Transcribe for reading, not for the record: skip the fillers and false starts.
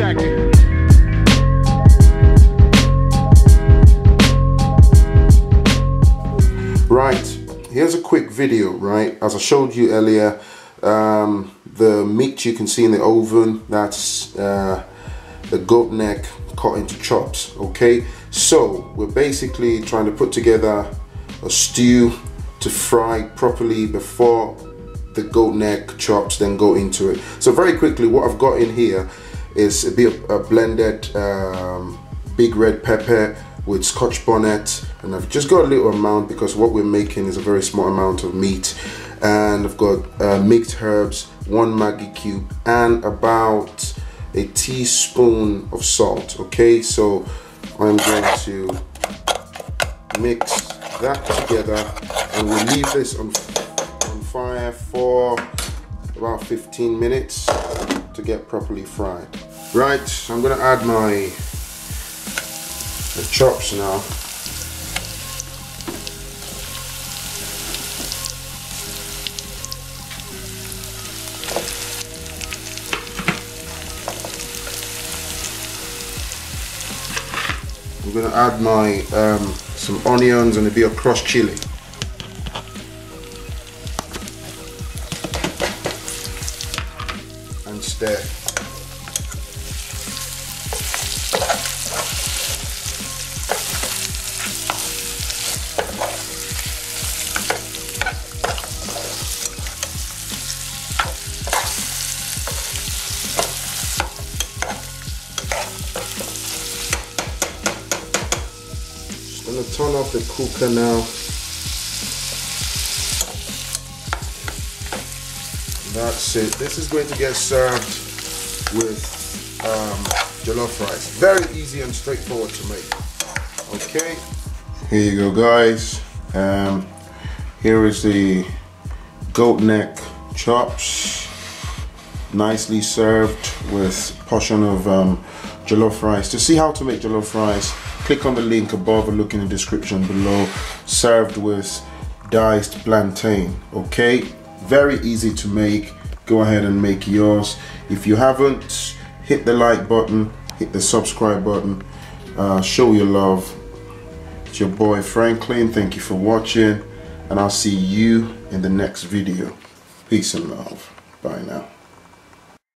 second. Right, here's a quick video, right? As I showed you earlier, the meat you can see in the oven, that's the goat neck cut into chops, okay? So we're basically trying to put together a stew to fry properly before the goat neck chops then go into it. So very quickly, what I've got in here is a bit of a blended big red pepper with Scotch bonnet, and I've just got a little amount because what we're making is a very small amount of meat. And I've got mixed herbs, 1 Maggi cube, and about a teaspoon of salt. Okay, so I'm going to mix that together, and we'll leave this on fire for about 15 minutes to get properly fried. Right, so I'm going to add my chops now. I'm going to add my some onions and a bit of crushed chili. And stir. I'm going to turn off the cooker now. That's it. This is going to get served with jollof rice. Very easy and straightforward to make. Okay. Here you go, guys. Here is the goat neck chops, nicely served with a portion of jollof rice. To see how to make jollof rice, click on the link above or look in the description below. Served with diced plantain. Okay, very easy to make. Go ahead and make yours. If you haven't, hit the like button, hit the subscribe button, show your love. It's your boy Franklin. Thank you for watching, and I'll see you in the next video. Peace and love. Bye now.